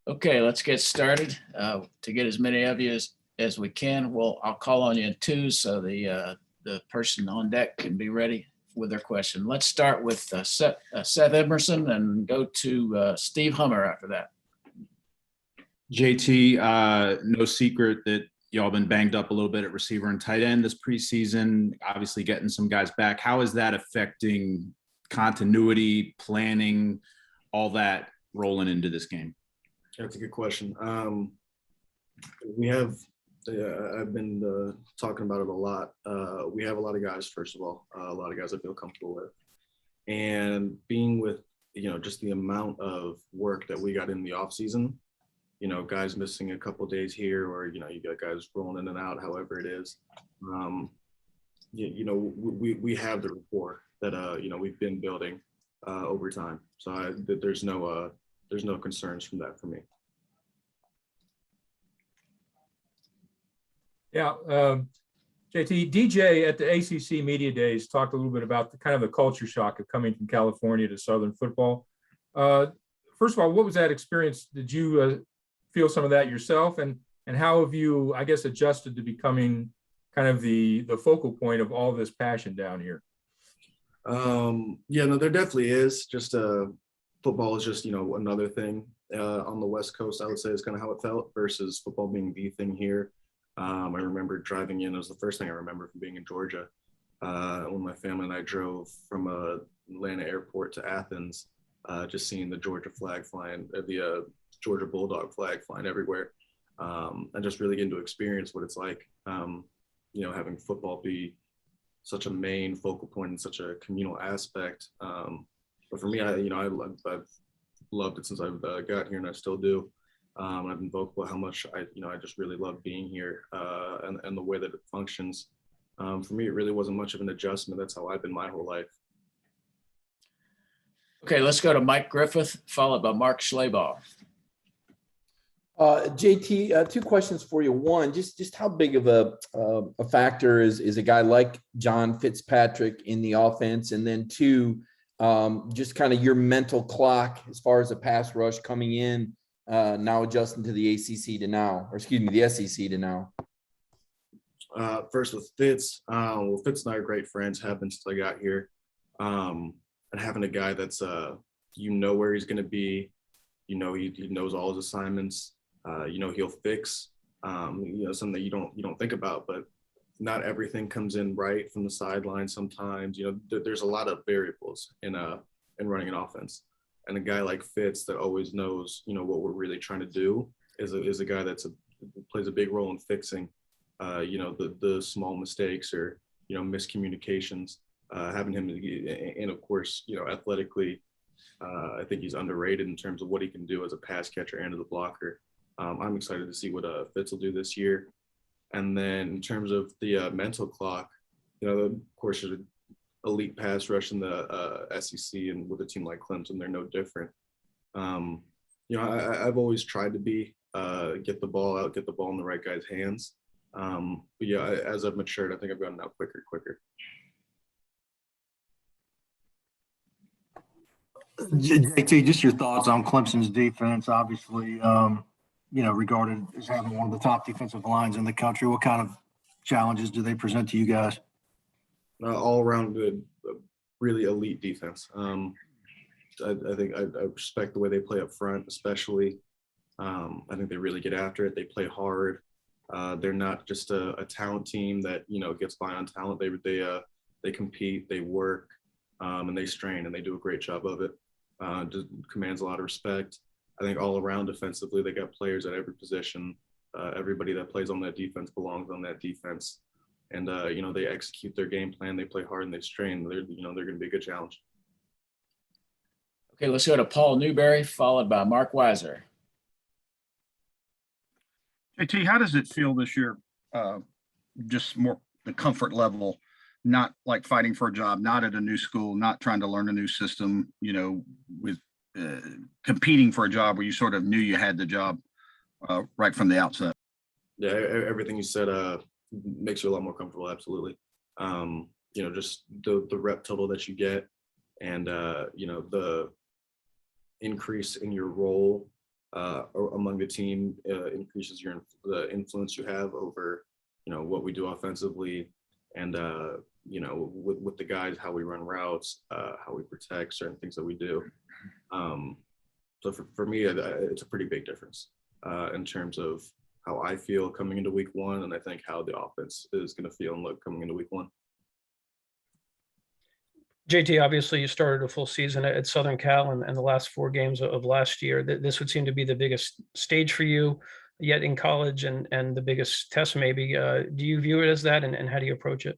Okay, let's get started. To get as many of you as we can, I'll call on you in twos so the person on deck can be ready with their question. Let's start with Seth Emerson and go to Steve Hummer after that. JT, no secret that y'all been banged up a little bit at receiver and tight end this preseason, obviously getting some guys back. How is that affecting continuity, planning, all that rolling into this game? That's a good question. We have, I've been talking about it a lot. We have a lot of guys, first of all, a lot of guys I feel comfortable with. And being with, just the amount of work that we got in the off season, guys missing a couple days here, or, you got guys rolling in and out, however it is. We have the rapport that, we've been building over time. So there's no concerns from that for me. Yeah, JT, DJ at the ACC Media Days talked a little bit about the culture shock of coming from California to Southern football. First of all, what was that experience? Did you feel some of that yourself? And how have you, I guess, adjusted to becoming kind of the focal point of all this passion down here? There definitely is. Just football is just, another thing on the West Coast, I would say is kind of how it felt versus football being the thing here. I remember driving in, it was the first thing I remember from being in Georgia. When my family and I drove from Atlanta airport to Athens, just seeing the Georgia flag flying, the Georgia Bulldog flag flying everywhere, and just really getting to experience what it's like, having football be such a main focal point and such a communal aspect. But for me, I've loved it since I've got here, and I still do. I've been vocal about how much I just really love being here, and the way that it functions. For me, it really wasn't much of an adjustment. That's how I've been my whole life. Okay, let's go to Mike Griffith, followed by Mark Schleybaugh. JT, two questions for you. One, just how big of a factor is a guy like John Fitzpatrick in the offense? And then two, just kind of your mental clock as far as the pass rush coming in, now adjusting to the ACC to now, or excuse me, the SEC to now. First with Fitz, Fitz and I are great friends, have been since I got here. And having a guy that's, where he's going to be, he knows all his assignments, he'll fix, something that you don't think about, but not everything comes in right from the sideline. Sometimes, there's a lot of variables in running an offense. And a guy like Fitz that always knows, what we're really trying to do is a guy plays a big role in fixing, the small mistakes or, miscommunications, having him, and of course, athletically, I think he's underrated in terms of what he can do as a pass catcher and as a blocker. I'm excited to see what Fitz will do this year. And then in terms of the mental clock, of course, there's an elite pass rush in the SEC, and with a team like Clemson, they're no different. I've always tried to get the ball out, get the ball in the right guy's hands. But as I've matured, I think I've gotten out quicker. JT, just your thoughts on Clemson's defense, obviously, regarded as having one of the top defensive lines in the country. What kind of challenges do they present to you guys? All around good, really elite defense. I think I respect the way they play up front, especially. I think they really get after it. They play hard. They're not just a talent team that gets by on talent. They compete, they work, and they strain, and they do a great job of it. Just commands a lot of respect. I think all around defensively, they got players at every position. Everybody that plays on that defense belongs on that defense. And, they execute their game plan. They play hard and they strain. They're going to be a good challenge. Okay, let's go to Paul Newberry, followed by Mark Weiser. JT, how does it feel this year? Just more the comfort level, not like fighting for a job, not at a new school, not trying to learn a new system, with competing for a job where you sort of knew you had the job right from the outset. Yeah, everything you said makes you a lot more comfortable. Absolutely. Just the rep total that you get, and the increase in your role among the team increases the influence you have over, what we do offensively, and with the guys, how we run routes, how we protect certain things that we do. So for me, it's a pretty big difference in terms of how I feel coming into week one, and I think how the offense is going to feel and look coming into week one. JT, obviously you started a full season at Southern Cal and the last 4 games of last year. This would seem to be the biggest stage for you yet in college and the biggest test maybe. Do you view it as that, and how do you approach it?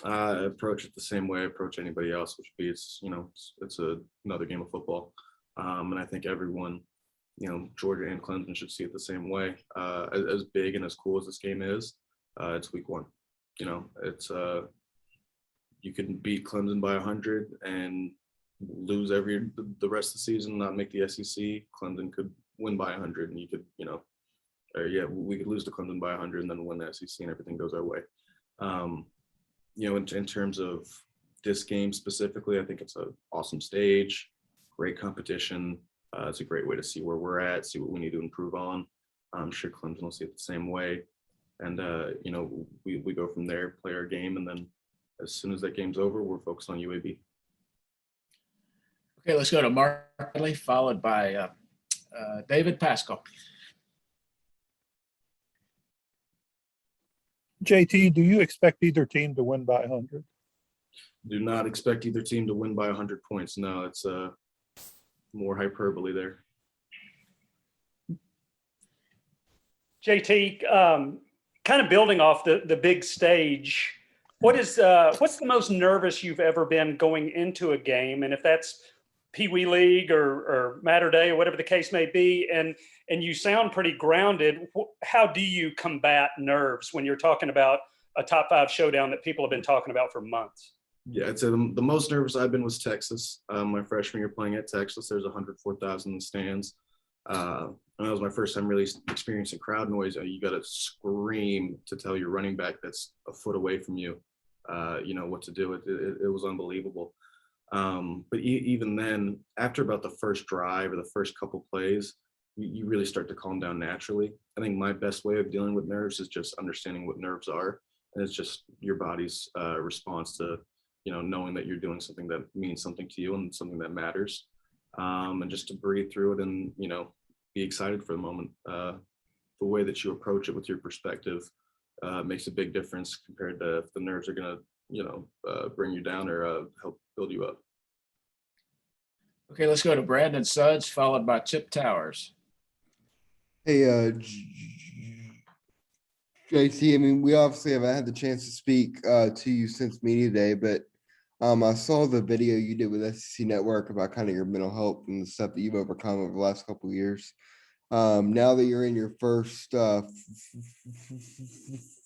I approach it the same way I approach anybody else, which would be it's another game of football. And I think everyone, Georgia and Clemson should see it the same way. As big and as cool as this game is, it's week one. It's you can beat Clemson by 100 and lose the rest of the season, not make the SEC. Clemson could win by 100, and you could, we could lose to Clemson by 100 and then win the SEC, and everything goes our way. In terms of this game specifically, I think it's an awesome stage, great competition. It's a great way to see where we're at, see what we need to improve on. I'm sure Clemson will see it the same way. And, we go from there, play our game, and then as soon as that game's over, we're focused on UAB. Okay, let's go to Mark Bradley, followed by David Pascal. JT, do you expect either team to win by 100? Do not expect either team to win by 100 points. No, it's more hyperbole there. JT, kind of building off the big stage, what's the most nervous you've ever been going into a game? And if that's Pee Wee League or Matter Day or whatever the case may be, and you sound pretty grounded, how do you combat nerves when you're talking about a top 5 showdown that people have been talking about for months? Yeah, I'd say the most nervous I've been was Texas. My freshman year playing at Texas, there's 104,000 in the stands. And that was my first time really experiencing crowd noise. You got to scream to tell your running back that's a foot away from you, what to do. It was unbelievable. But even then, after about the first drive or the first couple plays, you really start to calm down naturally. I think my best way of dealing with nerves is just understanding what nerves are. And it's just your body's response to, knowing that you're doing something that means something to you and something that matters. And just to breathe through it and, be excited for the moment. The way that you approach it with your perspective makes a big difference compared to if the nerves are going to, bring you down or help build you up. Okay, let's go to Brandon Sudds, followed by Chip Towers. Hey, JT, I mean, we obviously haven't had the chance to speak to you since media day, but I saw the video you did with SEC Network about kind of your mental health and the stuff that you've overcome over the last couple of years. Now that you're in your first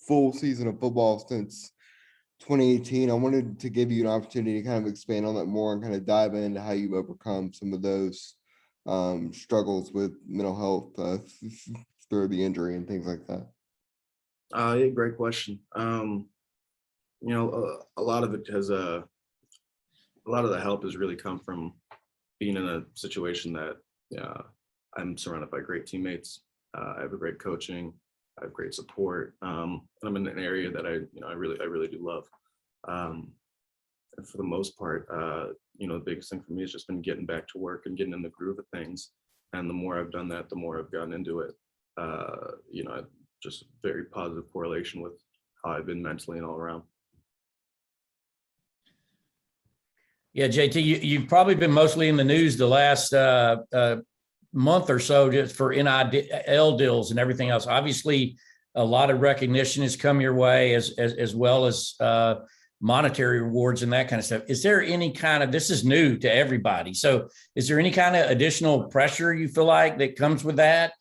full season of football since 2018, I wanted to give you an opportunity to kind of expand on that more and kind of dive into how you've overcome some of those struggles with mental health through the injury and things like that. Yeah, great question. A lot of it has a lot of the help has really come from being in a situation that I'm surrounded by great teammates. I have a great coaching. I have great support. And I'm in an area that I really do love. And for the most part, the biggest thing for me has just been getting back to work and getting in the groove of things. And the more I've done that, the more I've gotten into it. Just very positive correlation with how I've been mentally and all around. Yeah, JT, you've probably been mostly in the news the last month or so just for NIL deals and everything else. Obviously, a lot of recognition has come your way as well as monetary rewards and that kind of stuff. Is there any kind of, this is new to everybody, so is there any kind of additional pressure you feel like that comes with that,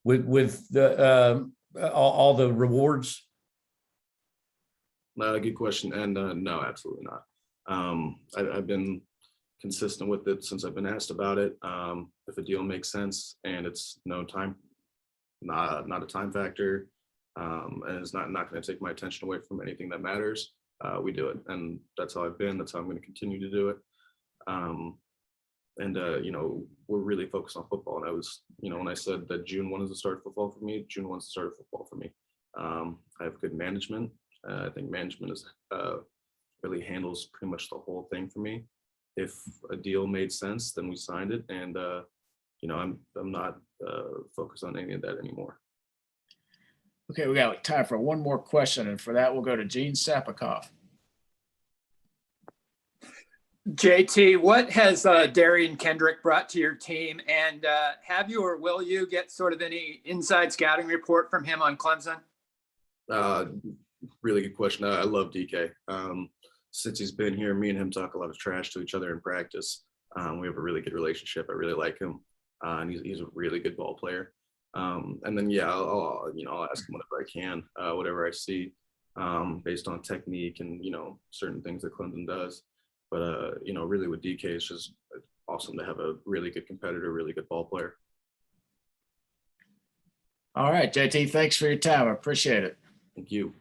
with the all the rewards? Good question. And no, absolutely not. I've been consistent with it since I've been asked about it. If a deal makes sense and it's not a time factor, and it's not going to take my attention away from anything that matters, we do it. And that's how I've been. That's how I'm going to continue to do it. you know, we're really focused on football. And I was, you know, when I said that June 1 is the start of football for me, June 1 is the start of football for me. I have good management. I think management is really handles pretty much the whole thing for me. If a deal made sense, then we signed it, and you know, I'm not focused on any of that anymore. Okay, we got time for one more question, and for that, we'll go to Gene Sapikoff. JT, what has Darian Kendrick brought to your team, and have you or will you get sort of any inside scouting report from him on Clemson? Really good question. I love DK. Since he's been here, me and him talk a lot of trash to each other in practice. We have a really good relationship. I really like him, and he's a really good ball player. And then yeah, I'll ask him whatever I can, whatever I see, based on technique and, you know, certain things that Clemson does. But you know, really with DK, it's just awesome to have a really good competitor, really good ball player. All right, JT, thanks for your time. I appreciate it. Thank you.